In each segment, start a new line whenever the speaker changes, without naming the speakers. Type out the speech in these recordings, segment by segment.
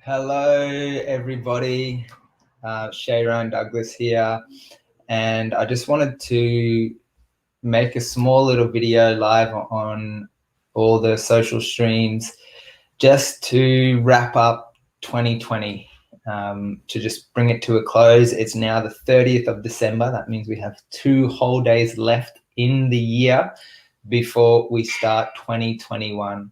Hello, everybody. Shay Douglas here, and I just wanted to make a small little video live on all the social streams just to wrap up 2020, to just bring it to a close. It's now the 30th of December. That means we have 2 whole days left in the year before we start 2021.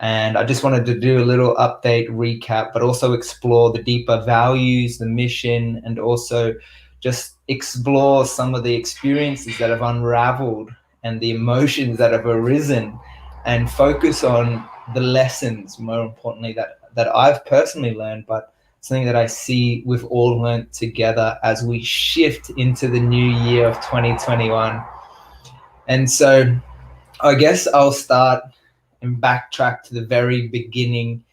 And I just wanted to do a little update recap, but also explore the deeper values, the mission, and also just explore some of the experiences that have unraveled and the emotions that have arisen, and focus on the lessons, more importantly, that I've personally learned, but something that I see we've all learned together as we shift into the new year of 2021. And so I guess I'll start and backtrack to the very beginning.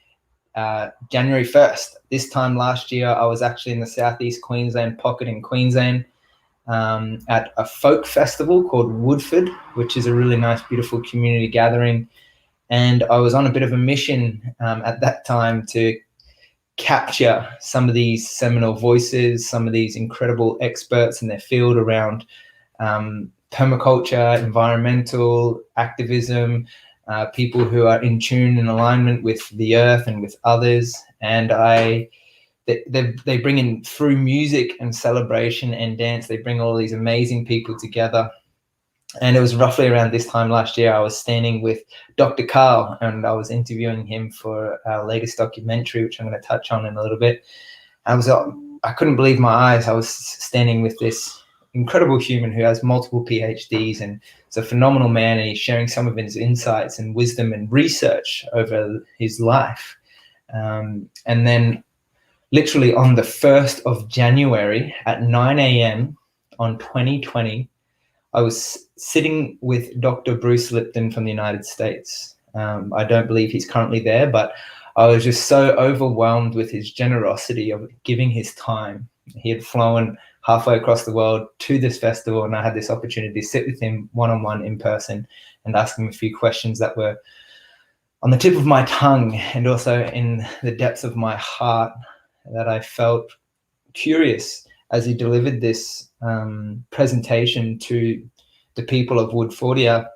January 1st, this time last year, I was actually in the southeast Queensland pocket in Queensland, at a folk festival called Woodford, which is a really nice, beautiful community gathering. And I was on a bit of a mission at that time to capture some of these seminal voices, some of these incredible experts in their field around permaculture, environmental activism, people who are in tune and alignment with the earth and with others. And they bring in, through music and celebration and dance, they bring all these amazing people together. And it was roughly around this time last year, I was standing with Dr. Carl, and I was interviewing him for our latest documentary, which I'm going to touch on in a little bit. I couldn't believe my eyes. I was standing with this incredible human who has multiple PhDs and is a phenomenal man, and he's sharing some of his insights and wisdom and research over his life. And then literally on the 1st of January at 9 a.m. on 2020, I was sitting with Dr. Bruce Lipton from the United States. I don't believe he's currently there, but I was just so overwhelmed with his generosity of giving his time. He had flown halfway across the world to this festival, and I had this opportunity to sit with him one-on-one in person and ask him a few questions that were on the tip of my tongue and also in the depths of my heart, that I felt curious as he delivered this presentation to the people of Woodfordia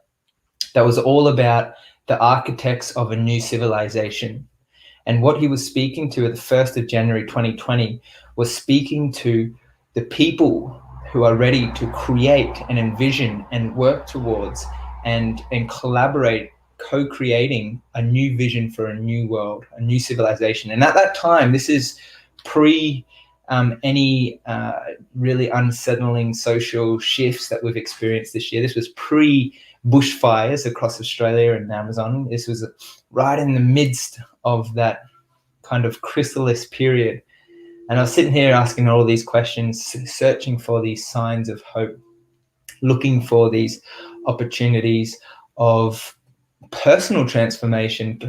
that was all about the architects of a new civilization. And what he was speaking to at the 1st of January 2020 was speaking to the people who are ready to create and envision and work towards and collaborate, co-creating a new vision for a new world, a new civilization. And at that time, this is pre any really unsettling social shifts that we've experienced this year. This was pre bushfires across Australia and Amazon. This was right in the midst of that kind of chrysalis period. And I was sitting here asking all these questions, searching for these signs of hope, looking for these opportunities of personal transformation,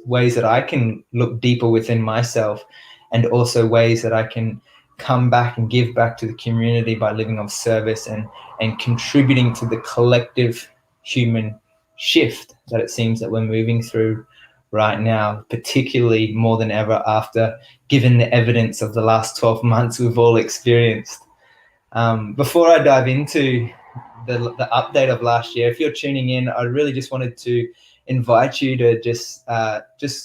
ways that I can look deeper within myself, and also ways that I can come back and give back to the community by living of service and contributing to the collective human shift that it seems that we're moving through right now, particularly more than ever after, given the evidence of the last 12 months we've all experienced. Before I dive into the update of last year, if you're tuning in, I really just wanted to invite you to just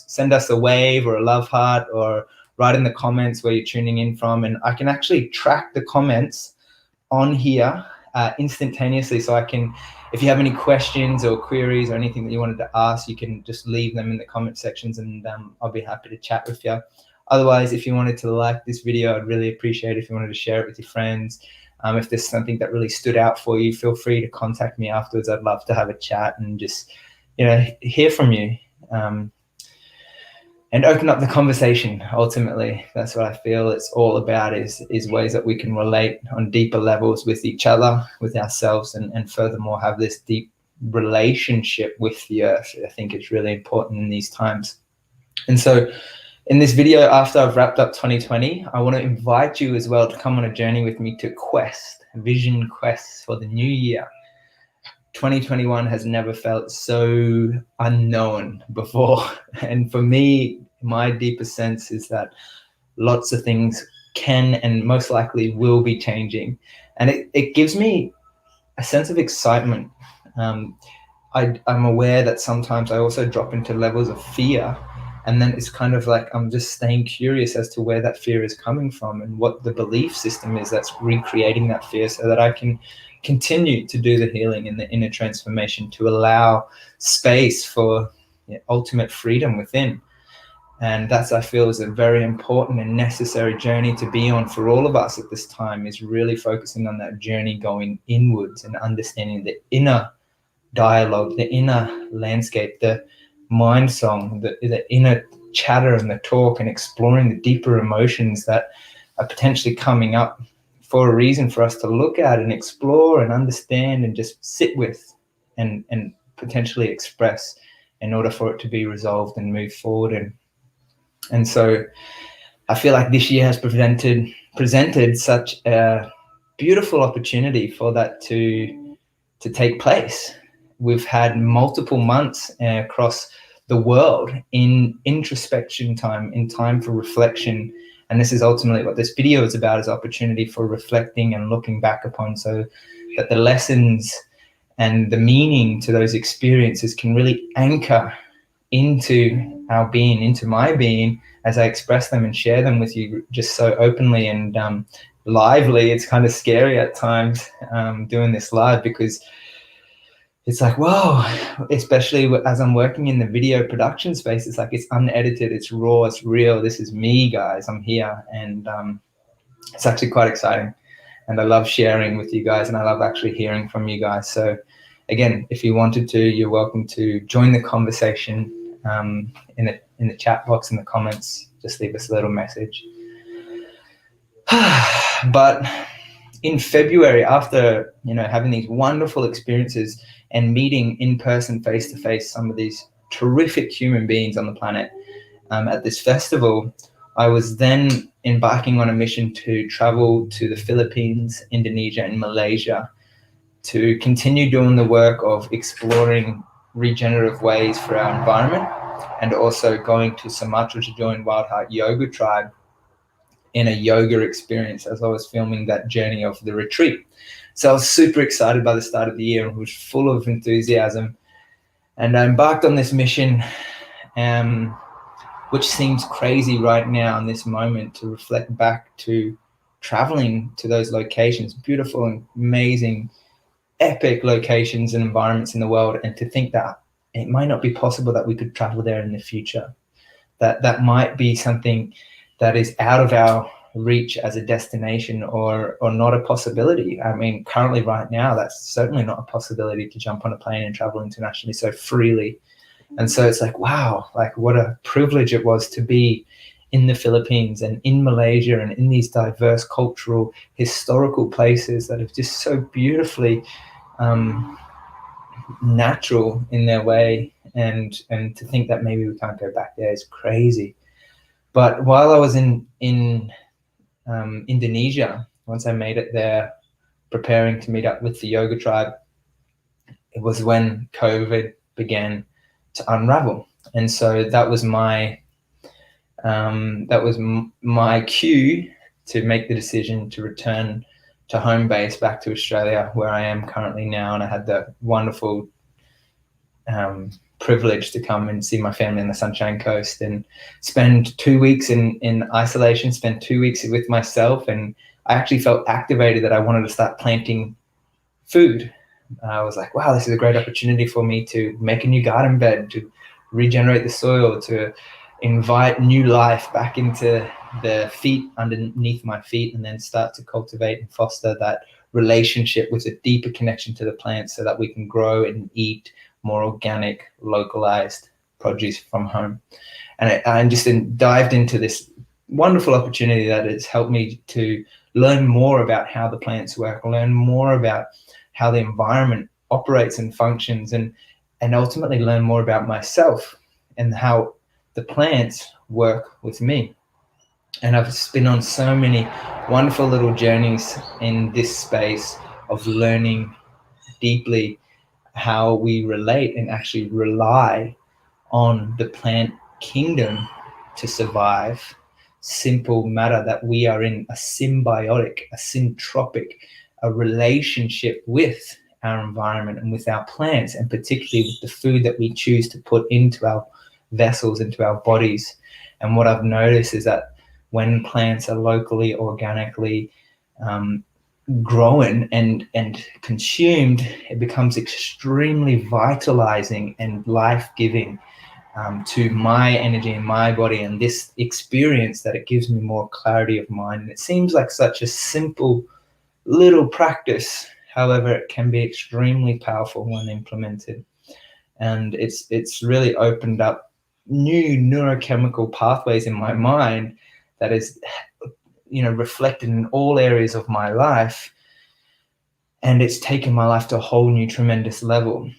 send us a wave or a love heart, or write in the comments where you're tuning in from, and I can actually track the comments on here instantaneously. So I can, if you have any questions or queries or anything that you wanted to ask, you can just leave them in the comment sections, and I'll be happy to chat with you. Otherwise, if you wanted to like this video, I'd really appreciate it if you wanted to share it with your friends. If there's something that really stood out for you, feel free to contact me afterwards. I'd love to have a chat and just, hear from you. And open up the conversation. Ultimately, that's what I feel it's all about, is ways that we can relate on deeper levels with each other, with ourselves, and furthermore have this deep relationship with the earth. I think it's really important in these times. And so in this video, after I've wrapped up 2020, I want to invite you as well to come on a journey with me to vision quests for the new year. 2021 has never felt so unknown before. And for me, my deeper sense is that lots of things can and most likely will be changing. And it gives me a sense of excitement. I'm aware that sometimes I also drop into levels of fear, and then it's kind of like I'm just staying curious as to where that fear is coming from and what the belief system is that's recreating that fear, so that I can continue to do the healing and the inner transformation to allow space for ultimate freedom within. And that's, I feel, is a very important and necessary journey to be on for all of us at this time, is really focusing on that journey going inwards and understanding the inner dialogue, the inner landscape, the mind song, the inner chatter and the talk, and exploring the deeper emotions that are potentially coming up for a reason for us to look at and explore and understand and just sit with and potentially express in order for it to be resolved and move forward. And so I feel like this year has presented such a beautiful opportunity for that to take place. We've had multiple months across the world in introspection time, in time for reflection. And this is ultimately what this video is about, is opportunity for reflecting and looking back upon, so that the lessons and the meaning to those experiences can really anchor into our being, into my being, as I express them and share them with you just so openly and lively. It's kind of scary at times doing this live, because it's like, whoa, especially as I'm working in the video production space, it's like, it's unedited, it's raw, it's real. This is me, guys. I'm here. And it's actually quite exciting. And I love sharing with you guys, and I love actually hearing from you guys. So again, if you wanted to, you're welcome to join the conversation in the chat box, in the comments. Just leave us a little message. But in February, after having these wonderful experiences and meeting in person, face to face, some of these terrific human beings on the planet at this festival, I was then embarking on a mission to travel to the Philippines, Indonesia, and Malaysia to continue doing the work of exploring regenerative ways for our environment, and also going to Sumatra to join Wild Heart Yoga Tribe in a yoga experience as I was filming that journey of the retreat. So I was super excited by the start of the year and was full of enthusiasm. And I embarked on this mission, which seems crazy right now in this moment, to reflect back to traveling to those locations, beautiful and amazing, epic locations and environments in the world, and to think that it might not be possible that we could travel there in the future, that might be something that is out of our reach as a destination, or not a possibility. I mean, currently right now, that's certainly not a possibility to jump on a plane and travel internationally so freely. And so it's like, wow, like what a privilege it was to be in the Philippines and in Malaysia and in these diverse cultural, historical places that are just so beautifully natural in their way. And to think that maybe we can't go back there is crazy. But while I was in Indonesia, once I made it there, preparing to meet up with the yoga tribe, it was when COVID began to unravel. And so that was my cue to make the decision to return to home base, back to Australia, where I am currently now. And I had the wonderful privilege to come and see my family on the Sunshine Coast and spend 2 weeks in isolation, spend 2 weeks with myself. And I actually felt activated that I wanted to start planting food. I was like, wow, this is a great opportunity for me to make a new garden bed, to regenerate the soil, to invite new life back into the feet, underneath my feet, and then start to cultivate and foster that relationship with a deeper connection to the plants, so that we can grow and eat more organic, localized produce from home. And I just dived into this wonderful opportunity that has helped me to learn more about how the plants work, learn more about how the environment operates and functions, and ultimately learn more about myself and how the plants work with me. And I've been on so many wonderful little journeys in this space of learning deeply how we relate and actually rely on the plant kingdom to survive, simple matter that we are in a symbiotic, a syntropic, a relationship with our environment and with our plants, and particularly with the food that we choose to put into our vessels, into our bodies. And what I've noticed is that when plants are locally, organically grown and consumed, it becomes extremely vitalizing and life-giving to my energy and my body, and this experience that it gives me more clarity of mind. And it seems like such a simple little practice, however, it can be extremely powerful when implemented. And it's really opened up new neurochemical pathways in my mind that is, reflected in all areas of my life. And it's taken my life to a whole new tremendous level.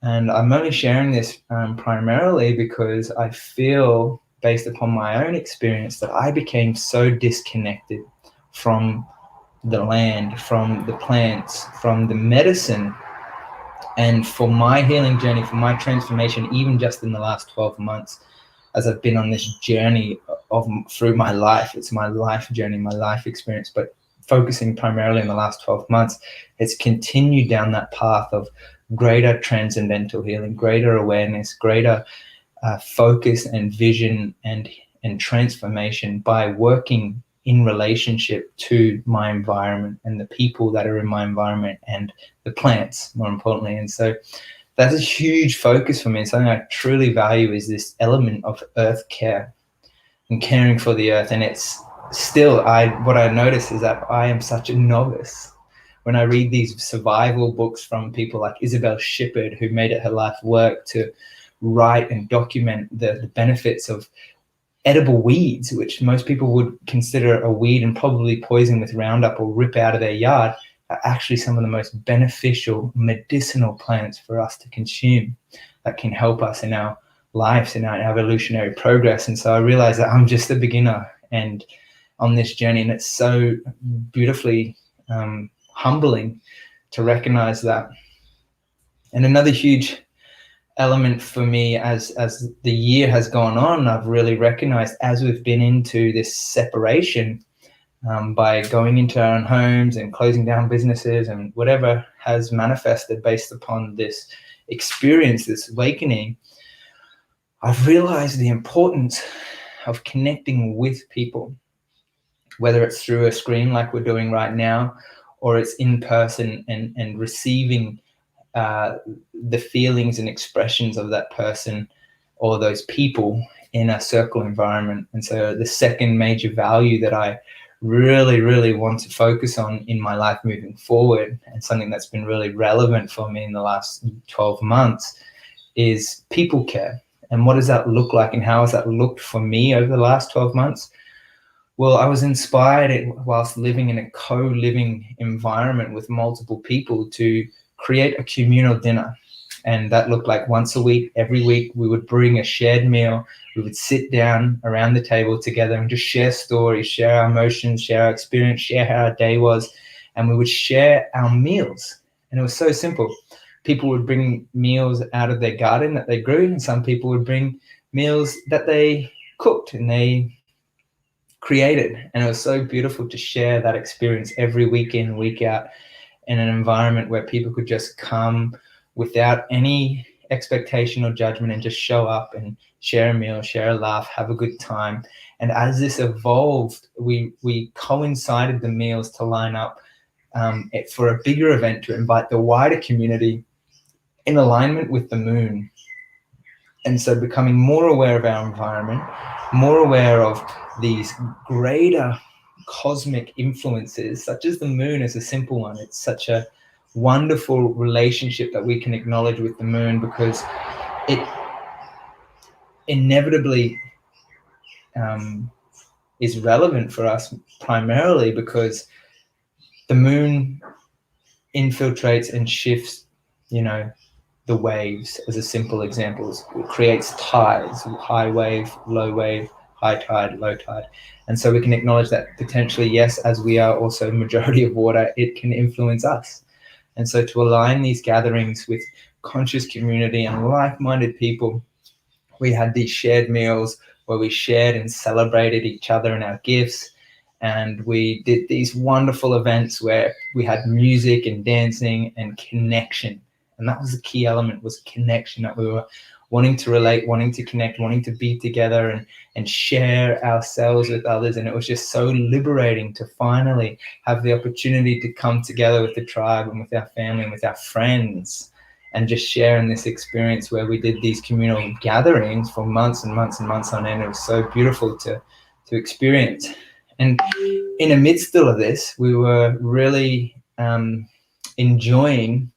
And I'm only sharing this primarily because I feel, based upon my own experience, that I became so disconnected from the land, from the plants, from the medicine. And for my healing journey, for my transformation, even just in the last 12 months, as I've been on this journey through my life, it's my life journey, my life experience, but focusing primarily in the last 12 months, it's continued down that path of greater transcendental healing, greater awareness, greater focus and vision and transformation by working in relationship to my environment and the people that are in my environment and the plants, more importantly. And so that's a huge focus for me. Something I truly value is this element of earth care and caring for the earth. And it's still, what I notice is that I am such a novice when I read these survival books from people like Isabel Shippard, who made it her life work to write and document the benefits of edible weeds, which most people would consider a weed and probably poison with Roundup or rip out of their yard, are actually some of the most beneficial medicinal plants for us to consume that can help us in our lives, in our evolutionary progress. And so I realized that I'm just a beginner and on this journey, and it's so beautifully humbling to recognize that. And another huge element for me as the year has gone on, I've really recognized, as we've been into this separation, by going into our own homes and closing down businesses and whatever has manifested based upon this experience, this awakening, I've realized the importance of connecting with people, whether it's through a screen like we're doing right now, or it's in person and receiving the feelings and expressions of that person or those people in a circle environment. And so the second major value that I really, really want to focus on in my life moving forward, and something that's been really relevant for me in the last 12 months, is people care. And what does that look like, and how has that looked for me over the last 12 months? Well, I was inspired whilst living in a co-living environment with multiple people to create a communal dinner. And that looked like once a week, every week, we would bring a shared meal. We would sit down around the table together and just share stories, share our emotions, share our experience, share how our day was. And we would share our meals. And it was so simple. People would bring meals out of their garden that they grew, and some people would bring meals that they cooked and they created. And it was so beautiful to share that experience every week in, week out, in an environment where people could just come without any expectation or judgment and just show up and share a meal, share a laugh, have a good time. And as this evolved, we coincided the meals to line up for a bigger event to invite the wider community in alignment with the moon. And so becoming more aware of our environment, more aware of these greater cosmic influences, such as the moon is a simple one. It's such a wonderful relationship that we can acknowledge with the moon, because it inevitably is relevant for us primarily because the moon infiltrates and shifts, the waves, as a simple example. It creates tides, high wave, low wave, high tide, low tide. And so we can acknowledge that potentially, yes, as we are also majority of water, it can influence us. And so to align these gatherings with conscious community and like-minded people, we had these shared meals where we shared and celebrated each other and our gifts. And we did these wonderful events where we had music and dancing and connection. And that was the key element, was connection, that we were wanting to relate, wanting to connect, wanting to be together and share ourselves with others. And it was just so liberating to finally have the opportunity to come together with the tribe and with our family and with our friends and just share in this experience where we did these communal gatherings for months and months and months on end. It was so beautiful to experience. And in the midst of this, we were really enjoying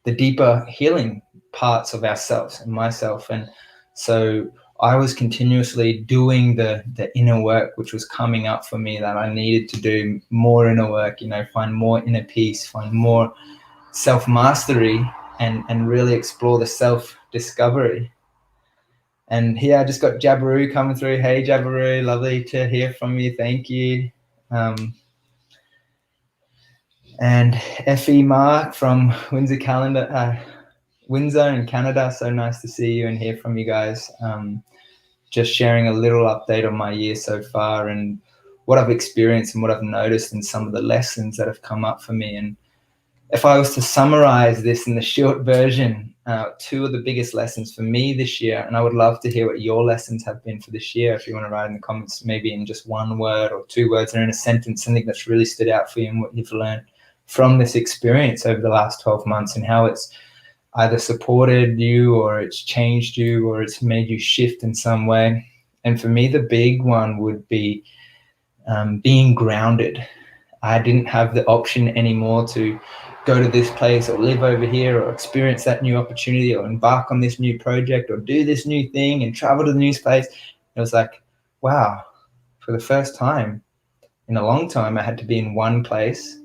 the deeper healing parts of ourselves and myself. And so I was continuously doing the inner work, which was coming up for me, that I needed to do more inner work, find more inner peace, find more self-mastery, and really explore the self-discovery. And here I just got Jabaroo coming through. Hey, Jabaroo, lovely to hear from you. Thank you. And Effie Mark from Windsor in Canada. So nice to see you and hear from you guys. Just sharing a little update on my year so far and what I've experienced and what I've noticed and some of the lessons that have come up for me. And if I was to summarize this in the short version, 2 of the biggest lessons for me this year, and I would love to hear what your lessons have been for this year. If you want to write in the comments, maybe in just 1 word or 2 words or in a sentence, something that's really stood out for you and what you've learned from this experience over the last 12 months and how it's either supported you or it's changed you or it's made you shift in some way. And for me, the big one would be being grounded. I didn't have the option anymore to go to this place or live over here or experience that new opportunity or embark on this new project or do this new thing and travel to the new place. It was like, wow, for the first time in a long time, I had to be in one place,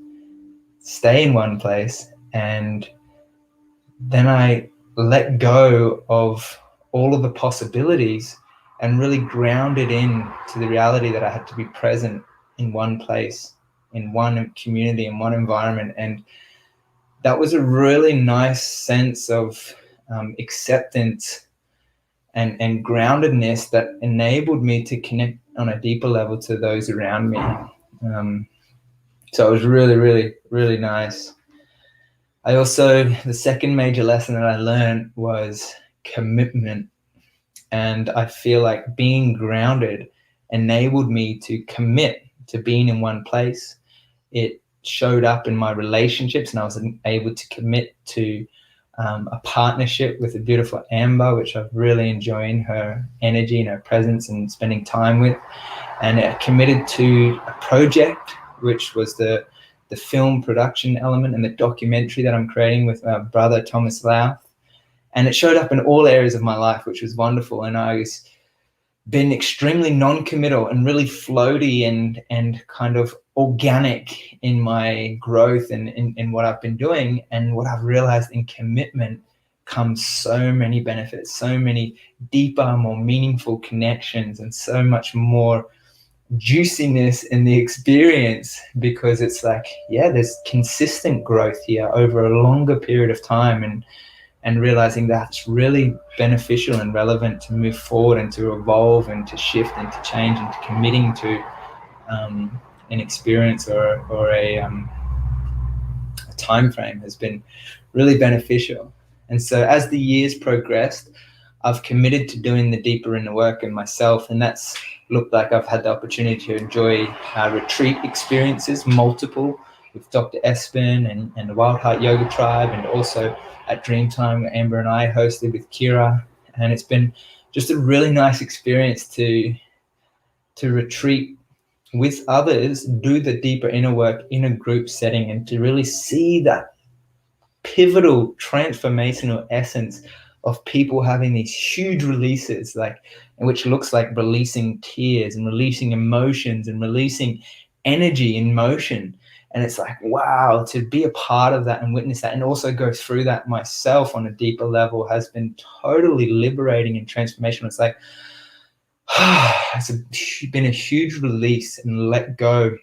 stay in one place, and then I let go of all of the possibilities and really grounded in to the reality that I had to be present in one place, in one community, in one environment. And that was a really nice sense of acceptance and groundedness that enabled me to connect on a deeper level to those around me. So it was really, really, really nice. The second major lesson that I learned was commitment. And I feel like being grounded enabled me to commit to being in one place. It showed up in my relationships, and I was able to commit to a partnership with a beautiful Amber, which I've really enjoyed her energy and her presence and spending time with. And I committed to a project, which was the film production element and the documentary that I'm creating with my brother, Thomas Louth. And it showed up in all areas of my life, which was wonderful. And I was been extremely non-committal and really floaty and kind of organic in my growth and in what I've been doing. And what I've realized in commitment comes so many benefits, so many deeper, more meaningful connections, and so much more juiciness in the experience, because it's like, yeah, there's consistent growth here over a longer period of time, and realizing that's really beneficial and relevant to move forward and to evolve and to shift and to change and to committing to an experience or a time frame has been really beneficial. And so as the years progressed, I've committed to doing the deeper inner work in myself, and that's looked like I've had the opportunity to enjoy retreat experiences, multiple, with Dr. Espen and the Wild Heart Yoga Tribe, and also at Dreamtime where Amber and I hosted with Kira. And it's been just a really nice experience to retreat with others, do the deeper inner work in a group setting, and to really see that pivotal transformational essence of people having these huge releases, like, which looks like releasing tears and releasing emotions and releasing energy in motion. And it's like, wow, to be a part of that and witness that and also go through that myself on a deeper level has been totally liberating and transformational. It's like, it's been a huge release and let go.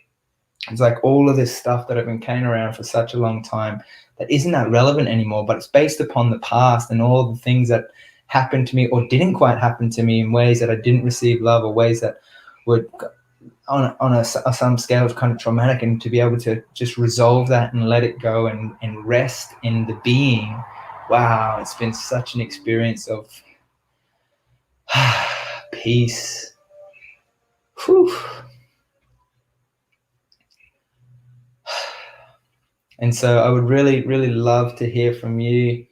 It's like all of this stuff that I've been carrying around for such a long time that isn't that relevant anymore, but it's based upon the past and all the things that happened to me or didn't quite happen to me in ways that I didn't receive love, or ways that were on some scale kind of traumatic, and to be able to just resolve that and let it go and rest in the being. Wow, it's been such an experience of peace. Whew. And so I would really, really love to hear from you.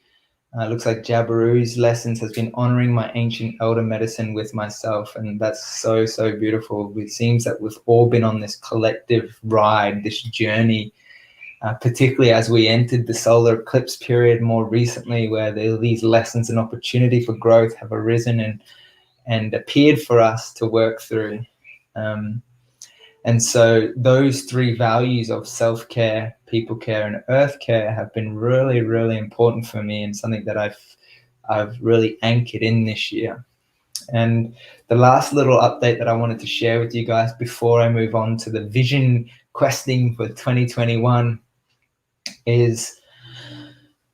Looks like Jabiru's lessons has been honoring my ancient elder medicine with myself. And that's so, so beautiful. It seems that we've all been on this collective ride, this journey, particularly as we entered the solar eclipse period more recently, where these lessons and opportunity for growth have arisen and appeared for us to work through. And so those three values of self-care, people care, and earth care have been really, really important for me, and something that I've really anchored in this year. And the last little update that I wanted to share with you guys before I move on to the vision questing for 2021 is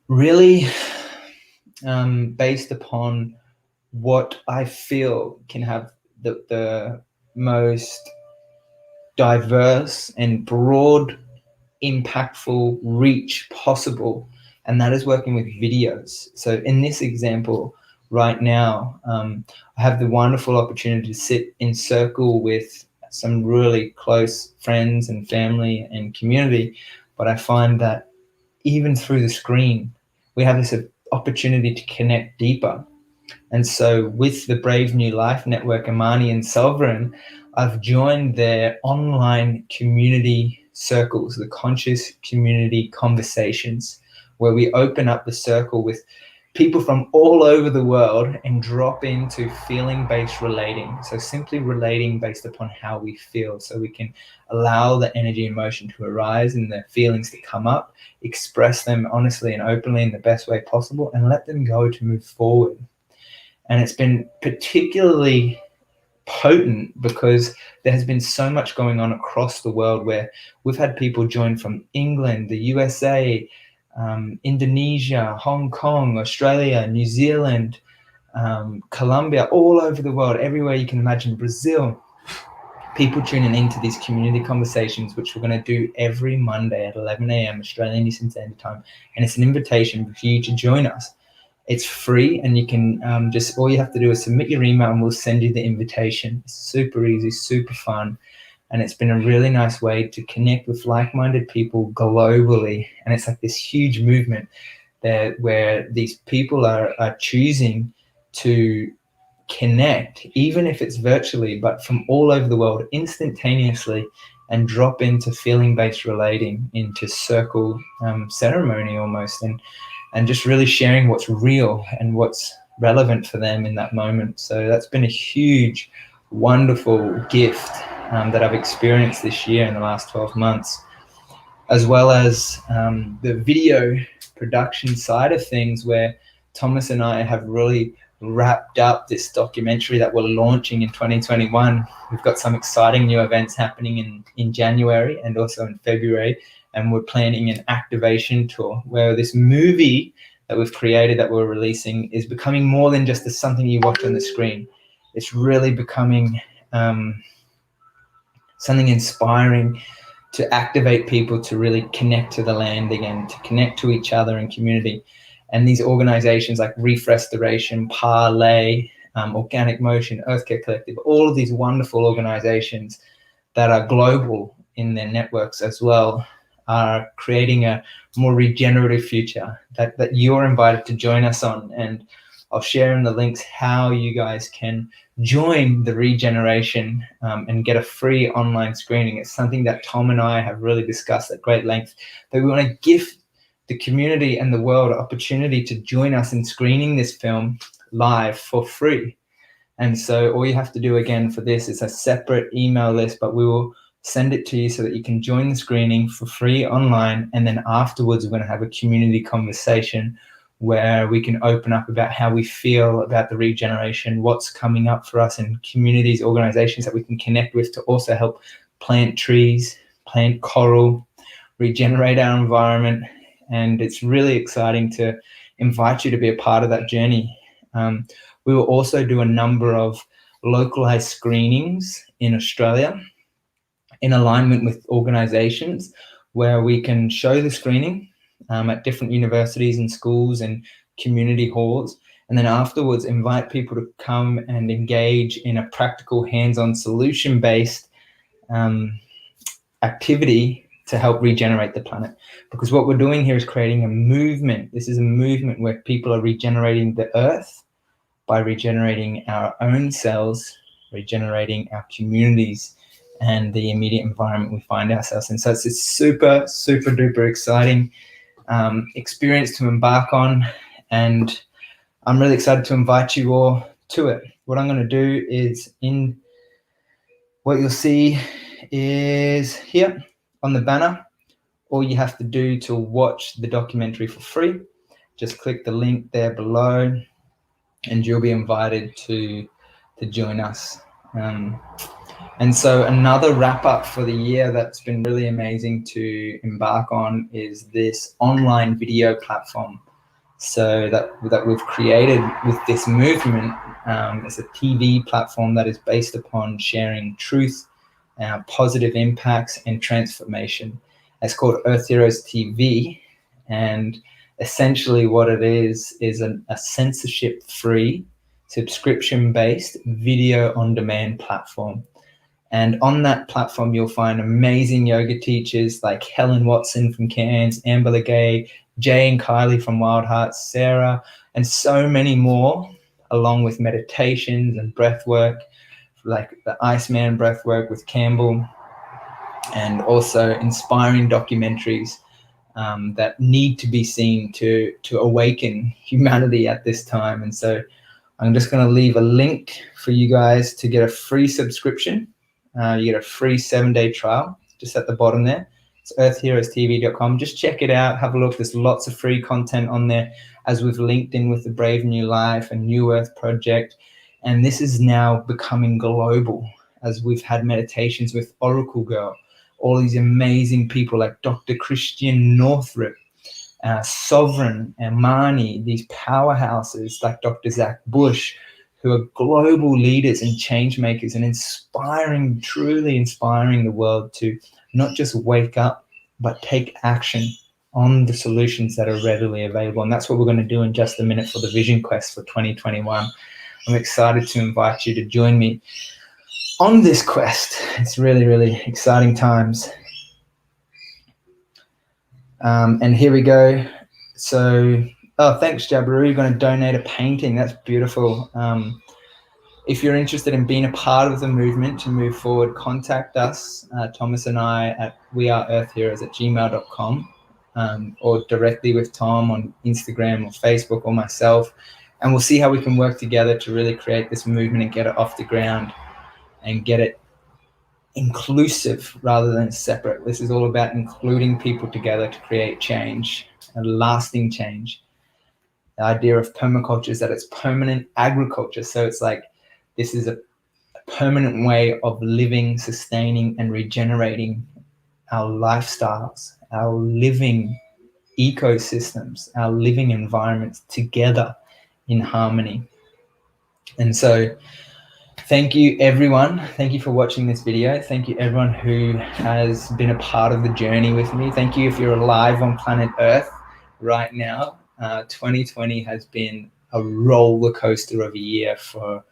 really based upon what I feel can have the most diverse and broad, impactful reach possible, and that is working with videos. So in this example right now, I have the wonderful opportunity to sit in circle with some really close friends and family and community, but I find that even through the screen, we have this opportunity to connect deeper. And so with the Brave New Life Network, Amani and Sovereign, I've joined their online community circles, the conscious community conversations, where we open up the circle with people from all over the world and drop into feeling-based relating. So simply relating based upon how we feel, so we can allow the energy and emotion to arise and the feelings to come up, express them honestly and openly in the best way possible, and let them go to move forward. And it's been particularly potent because there has been so much going on across the world, where we've had people join from England, the USA, Indonesia, Hong Kong, Australia, New Zealand, Colombia, all over the world, everywhere you can imagine, Brazil. People tuning into these community conversations, which we're going to do every Monday at 11 a.m. Australian Eastern Standard Time. And it's an invitation for you to join us. It's free, and you can all you have to do is submit your email and we'll send you the invitation. It's super easy, super fun. And it's been a really nice way to connect with like-minded people globally. And it's like this huge movement there where these people are choosing to connect, even if it's virtually, but from all over the world instantaneously, and drop into feeling-based relating, into circle ceremony almost, and just really sharing what's real and what's relevant for them in that moment. So that's been a huge, wonderful gift that I've experienced this year in the last 12 months, as well as the video production side of things, where Thomas and I have really wrapped up this documentary that we're launching in 2021. We've got some exciting new events happening in January and also in February. And we're planning an activation tour where this movie that we've created, that we're releasing, is becoming more than just something you watch on the screen. It's really becoming something inspiring to activate people to really connect to the land again, to connect to each other in community. And these organizations like Reef Restoration, Parlay, Organic Motion, Earth Care Collective, all of these wonderful organizations that are global in their networks as well, are creating a more regenerative future that you're invited to join us on. And I'll share in the links how you guys can join the regeneration and get a free online screening. It's something that Tom and I have really discussed at great length, that we want to give the community and the world opportunity to join us in screening this film live for free. And so all you have to do again for this is a separate email list, but we will send it to you so that you can join the screening for free online. And then afterwards, we're going to have a community conversation where we can open up about how we feel about the regeneration, what's coming up for us in communities, organizations that we can connect with to also help plant trees, plant coral, regenerate our environment. And it's really exciting to invite you to be a part of that journey. We will also do a number of localized screenings in Australia in alignment with organizations where we can show the screening at different universities and schools and community halls, and then afterwards invite people to come and engage in a practical hands-on solution-based activity to help regenerate the planet. Because what we're doing here is creating a movement. This is a movement where people are regenerating the earth by regenerating our own cells, regenerating our communities and the immediate environment we find ourselves in. So it's a super, super duper exciting experience to embark on, and I'm really excited to invite you all to it. What I'm going to do is, what you'll see is here on the banner. All you have to do to watch the documentary for free, just click the link there below and you'll be invited to join us. And so another wrap up for the year that's been really amazing to embark on is this online video platform. So that we've created with this movement. It's a TV platform that is based upon sharing truth, positive impacts and transformation. It's called Earth Heroes TV, and essentially what it is a censorship-free, subscription-based video on-demand platform. And on that platform, you'll find amazing yoga teachers like Helen Watson from Cairns, Amber Legay, Jay and Kylie from Wild Hearts, Sarah, and so many more, along with meditations and breath work, like the Iceman breath work with Campbell, and also inspiring documentaries that need to be seen to awaken humanity at this time. And so I'm just going to leave a link for you guys to get a free subscription. You get a free 7-day trial just at the bottom there. It's earthheroestv.com. Just check it out, have a look. There's lots of free content on there, as we've linked in with the Brave New Life and New Earth Project. And this is now becoming global, as we've had meditations with Oracle Girl, all these amazing people like Dr. Christian Northrup, Sovereign, and Marnie, these powerhouses like Dr. Zach Bush, who are global leaders and change makers and inspiring, truly inspiring the world to not just wake up, but take action on the solutions that are readily available. And that's what we're going to do in just a minute for the Vision Quest for 2021. I'm excited to invite you to join me on this quest. It's really, really exciting times. And here we go. So, thanks, Jabiru. You're going to donate a painting. That's beautiful. If you're interested in being a part of the movement to move forward, contact us, Thomas and I, at weareearthheroes@gmail.com, or directly with Tom on Instagram or Facebook, or myself. And we'll see how we can work together to really create this movement and get it off the ground and get it inclusive rather than separate. This is all about including people together to create change, a lasting change. The idea of permaculture is that it's permanent agriculture. So it's like, this is a permanent way of living, sustaining, and regenerating our lifestyles, our living ecosystems, our living environments together in harmony. And so thank you, everyone. Thank you for watching this video. Thank you, everyone who has been a part of the journey with me. Thank you if you're alive on planet Earth right now. 2020 has been a roller coaster of a year for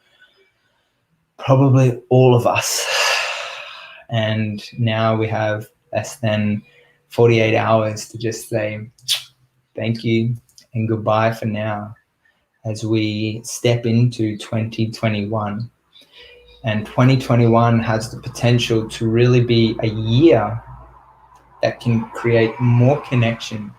probably all of us. And now we have less than 48 hours to just say thank you and goodbye for now, as we step into 2021. And 2021 has the potential to really be a year that can create more connection,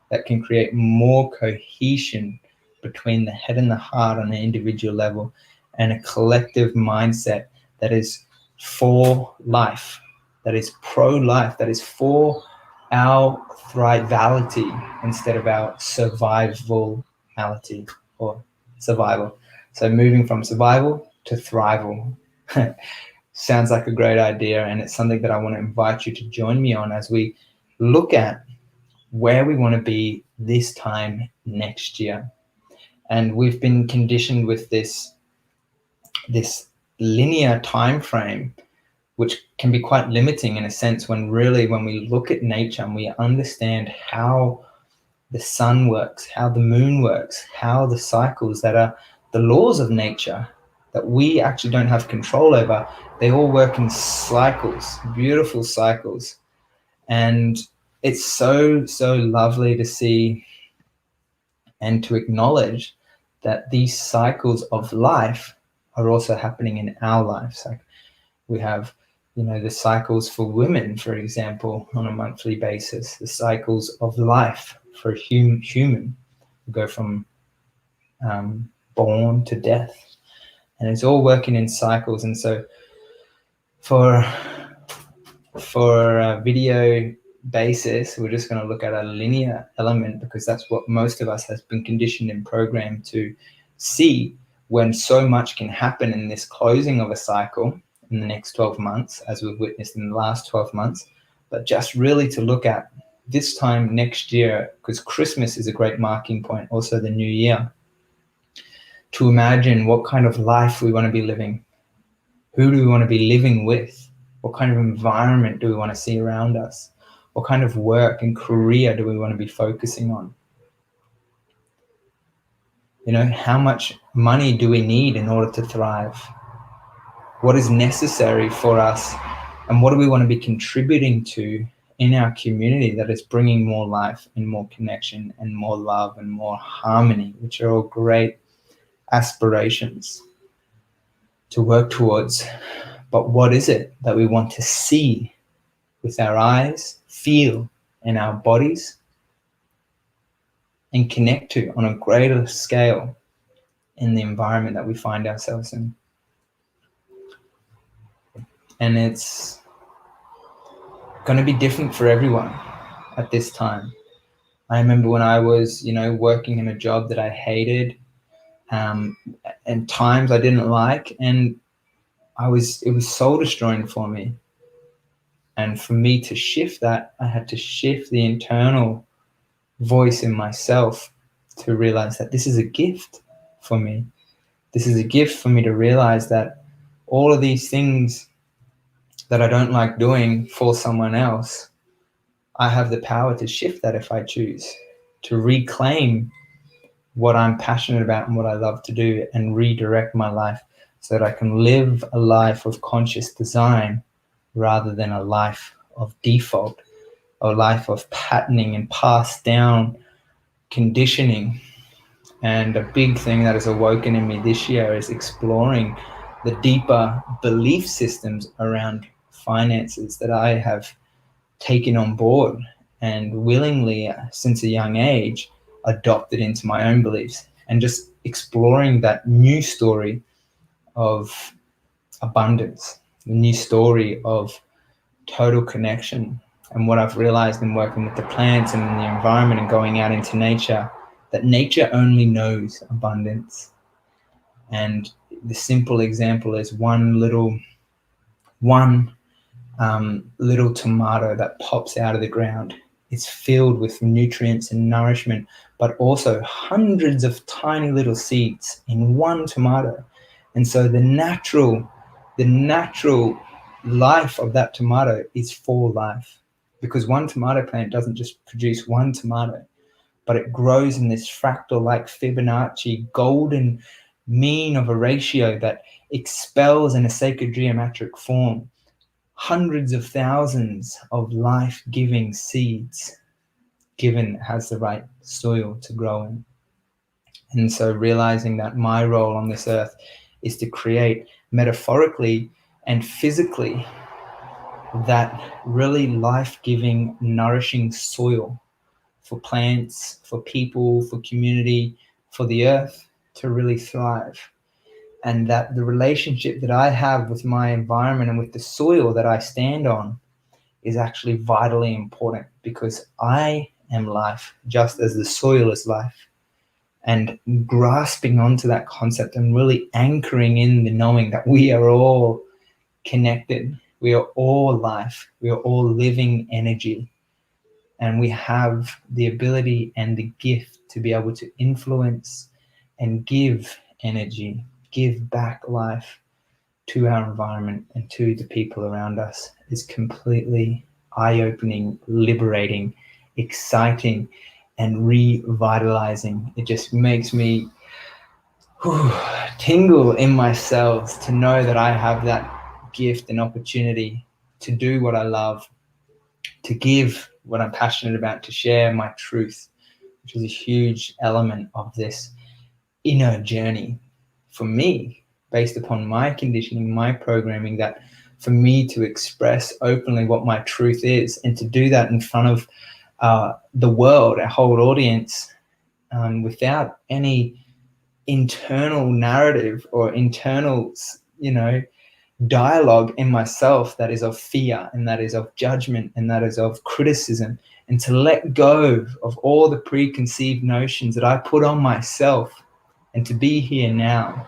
that can create more cohesion between the head and the heart on an individual level, and a collective mindset that is for life, that is pro-life, that is for our thrivality instead of our survivality or survival. So moving from survival to thrival. Sounds like a great idea, and it's something that I want to invite you to join me on as we look at where we want to be this time next year. And we've been conditioned with this linear time frame, which can be quite limiting in a sense, when really, when we look at nature and we understand how the sun works, how the moon works, how the cycles that are the laws of nature that we actually don't have control over, they all work in cycles, beautiful cycles. And it's so, so lovely to see and to acknowledge that these cycles of life are also happening in our lives. Like we have, the cycles for women, for example, on a monthly basis, the cycles of life for a human go from born to death, and it's all working in cycles. And so for a video basis, we're just going to look at a linear element, because that's what most of us has been conditioned and programmed to see, when so much can happen in this closing of a cycle in the next 12 months, as we've witnessed in the last 12 months. But just really to look at this time next year, because Christmas is a great marking point, also the new year, to imagine what kind of life we want to be living. Who do we want to be living with? What kind of environment do we want to see around us? What kind of work and career do we want to be focusing on? How much money do we need in order to thrive? What is necessary for us, and what do we want to be contributing to in our community that is bringing more life and more connection and more love and more harmony, which are all great aspirations to work towards. But what is it that we want to see with our eyes, feel in our bodies, and connect to on a greater scale in the environment that we find ourselves in? And it's going to be different for everyone at this time. I remember when I was, working in a job that I hated, and times I didn't like, and it was soul destroying for me. And for me to shift that, I had to shift the internal voice in myself to realize that this is a gift for me. This is a gift for me to realize that all of these things that I don't like doing for someone else, I have the power to shift that if I choose, to reclaim what I'm passionate about and what I love to do, and redirect my life so that I can live a life of conscious design rather than a life of default, a life of patterning and passed down conditioning. And a big thing that has awoken in me this year is exploring the deeper belief systems around finances that I have taken on board and willingly, since a young age, adopted into my own beliefs, and just exploring that new story of abundance, the new story of total connection. And what I've realized in working with the plants and in the environment and going out into nature, that nature only knows abundance. And the simple example is one little tomato that pops out of the ground. It's filled with nutrients and nourishment, but also hundreds of tiny little seeds in one tomato. And so the natural life of that tomato is for life, because one tomato plant doesn't just produce one tomato, but it grows in this fractal-like Fibonacci golden mean of a ratio that expels in a sacred geometric form hundreds of thousands of life-giving seeds, given it has the right soil to grow in. And so realizing that my role on this earth is to create, metaphorically and physically, that really life-giving, nourishing soil for plants, for people, for community, for the earth to really thrive. And that the relationship that I have with my environment and with the soil that I stand on is actually vitally important, because I am life just as the soil is life. And grasping onto that concept and really anchoring in the knowing that we are all connected, we are all life, we are all living energy, and we have the ability and the gift to be able to influence and give energy, give back life to our environment and to the people around us is completely eye-opening, liberating, exciting, and revitalizing. It just makes me tingle in my cells to know that I have that gift and opportunity to do what I love, to give what I'm passionate about, to share my truth, which is a huge element of this inner journey for me, based upon my conditioning, my programming, that for me to express openly what my truth is and to do that in front of the world, a whole audience, without any internal narrative or internal, dialogue in myself that is of fear and that is of judgment and that is of criticism, and to let go of all the preconceived notions that I put on myself, and to be here now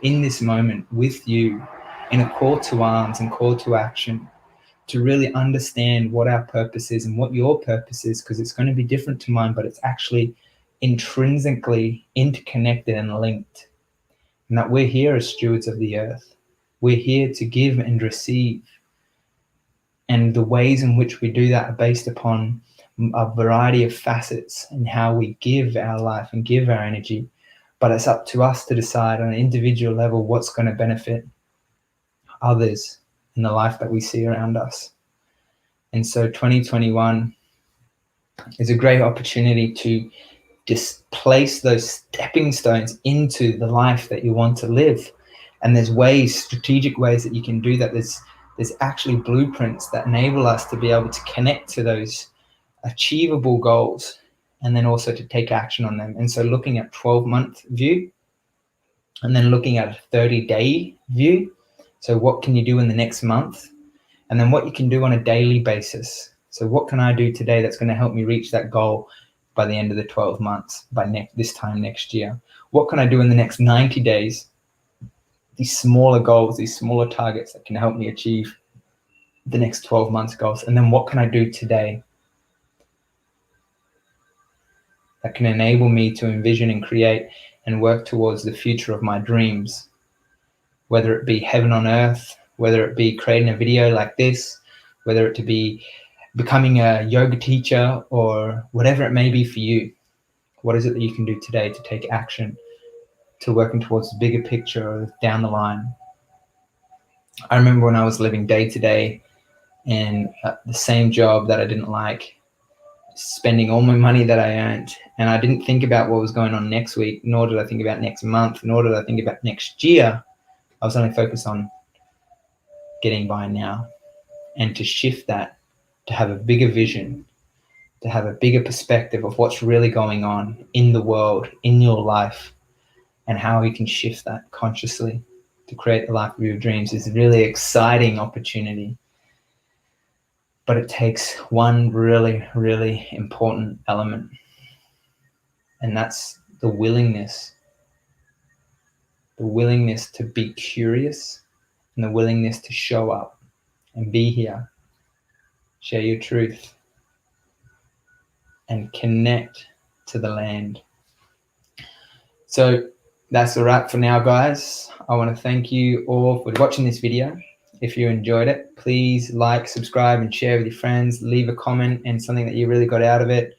in this moment with you in a call to arms and call to action, to really understand what our purpose is and what your purpose is, because it's going to be different to mine, but it's actually intrinsically interconnected and linked, and that we're here as stewards of the earth. We're here to give and receive, and the ways in which we do that are based upon a variety of facets and how we give our life and give our energy. But it's up to us to decide on an individual level what's going to benefit others in the life that we see around us. And so 2021 is a great opportunity to just place those stepping stones into the life that you want to live. And there's ways, strategic ways that you can do that. There's actually blueprints that enable us to be able to connect to those achievable goals and then also to take action on them. And so looking at 12-month view and then looking at a 30-day view. So what can you do in the next month? And then what you can do on a daily basis. So what can I do today that's going to help me reach that goal by the end of the 12 months, by this time next year? What can I do in the next 90 days? These smaller goals, these smaller targets that can help me achieve the next 12 months goals. And then what can I do today that can enable me to envision and create and work towards the future of my dreams, whether it be heaven on earth, whether it be creating a video like this, whether it to be becoming a yoga teacher, or whatever it may be for you. What is it that you can do today to take action to working towards the bigger picture down the line? I remember when I was living day to day in the same job that I didn't like, spending all my money that I earned, and I didn't think about what was going on next week, nor did I think about next month, nor did I think about next year. I was only focused on getting by now, and to shift that, to have a bigger vision, to have a bigger perspective of what's really going on in the world, in your life, and how you can shift that consciously to create the life of your dreams is a really exciting opportunity. But it takes one really, really important element, and that's the willingness to be curious and the willingness to show up and be here, share your truth, and connect to the land. So that's a wrap for now, guys. I want to thank you all for watching this video. If you enjoyed it, please like, subscribe, and share with your friends. Leave a comment and something that you really got out of it.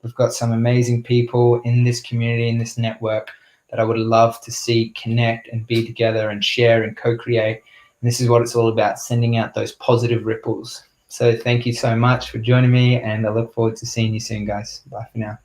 We've got some amazing people in this community, in this network, that I would love to see connect and be together and share and co-create. And this is what it's all about, sending out those positive ripples. So thank you so much for joining me, and I look forward to seeing you soon, guys. Bye for now.